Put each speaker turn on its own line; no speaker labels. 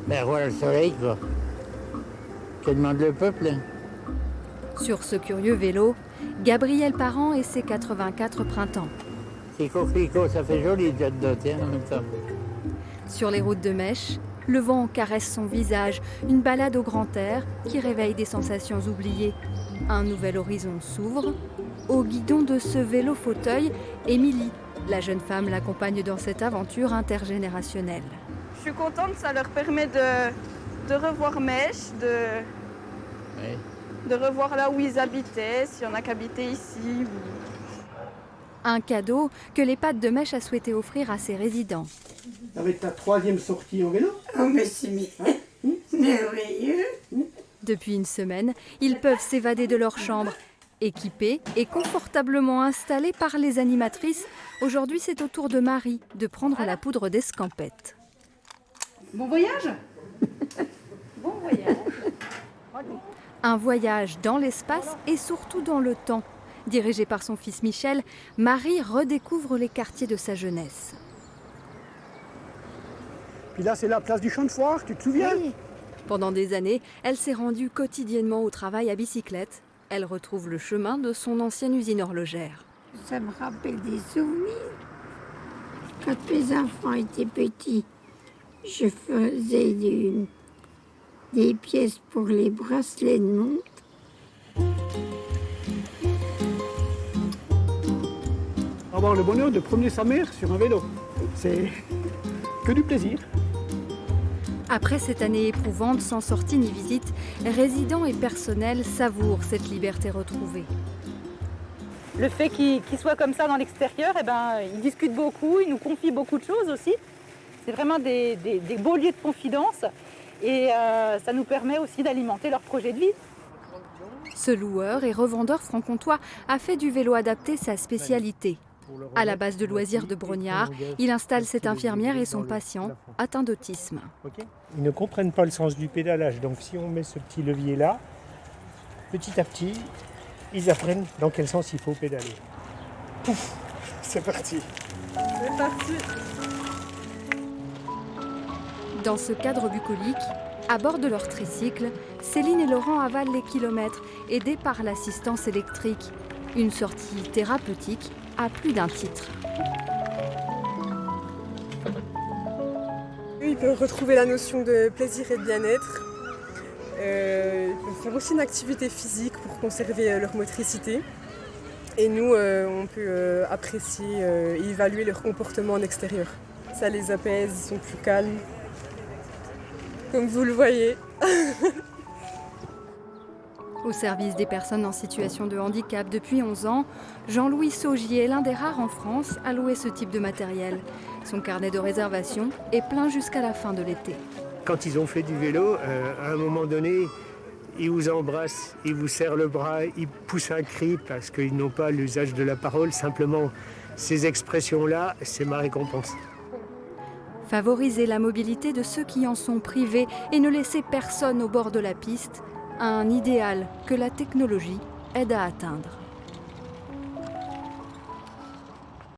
Ben voilà le soleil, quoi. Que demande le peuple, hein.
Sur ce curieux vélo, Gabriel Parent et ses 84 printemps.
Fico, ça fait joli de note, hein, en même temps.
Sur les routes de Mèche, le vent caresse son visage, une balade au grand air qui réveille des sensations oubliées. Un nouvel horizon s'ouvre. Au guidon de ce vélo fauteuil, Émilie, la jeune femme, l'accompagne dans cette aventure intergénérationnelle.
Je suis contente, ça leur permet de revoir Mèche,
Oui.
de revoir là où ils habitaient, s'il y en a qui habitaient ici.
Un cadeau que les Pattes de Mèche a souhaité offrir à ses résidents.
Ça va être ta 3e sortie en vélo.
Oh, mais c'est merveilleux.
Depuis une semaine, ils peuvent s'évader de leur chambre. Équipés et confortablement installés par les animatrices, aujourd'hui c'est au tour de Marie de prendre la poudre d'escampette.
Bon voyage.
Bon voyage.
Un voyage dans l'espace et surtout dans le temps. Dirigée par son fils Michel, Marie redécouvre les quartiers de sa jeunesse.
Puis là, c'est la place du champ de foire, tu te souviens?
Oui. Pendant des années, elle s'est rendue quotidiennement au travail à bicyclette. Elle retrouve le chemin de son ancienne usine horlogère.
Ça me rappelle des souvenirs. Quand mes enfants étaient petits, je faisais des pièces pour les bracelets de montre.
Avoir le bonheur de promener sa mère sur un vélo, c'est que du plaisir.
Après cette année éprouvante, sans sortie ni visite, résidents et personnel savourent cette liberté retrouvée.
Le fait qu'ils soient comme ça dans l'extérieur, ils discutent beaucoup, ils nous confient beaucoup de choses aussi. C'est vraiment des beaux lieux de confidence et ça nous permet aussi d'alimenter leur projet de vie.
Ce loueur et revendeur franc-comtois a fait du vélo adapté sa spécialité. À la base de loisirs de Brognard, il installe cette infirmière et son patient atteint d'autisme.
Ils ne comprennent pas le sens du pédalage, donc si on met ce petit levier là, petit à petit, ils apprennent dans quel sens il faut pédaler. Pouf, c'est parti.
C'est parti.
Dans ce cadre bucolique, à bord de leur tricycle, Céline et Laurent avalent les kilomètres, aidés par l'assistance électrique. Une sortie thérapeutique à plus d'un titre.
Ils peuvent retrouver la notion de plaisir et de bien-être. Ils peuvent faire aussi une activité physique pour conserver leur motricité. Et nous, on peut apprécier et évaluer leur comportement en extérieur. Ça les apaise, ils sont plus calmes. Comme vous le voyez.
Au service des personnes en situation de handicap depuis 11 ans, Jean-Louis Saugier est l'un des rares en France à louer ce type de matériel. Son carnet de réservation est plein jusqu'à la fin de l'été.
Quand ils ont fait du vélo, à un moment donné, ils vous embrassent, ils vous serrent le bras, ils poussent un cri parce qu'ils n'ont pas l'usage de la parole. Simplement, ces expressions-là, c'est ma récompense.
Favoriser la mobilité de ceux qui en sont privés et ne laisser personne au bord de la piste, un idéal que la technologie aide à atteindre.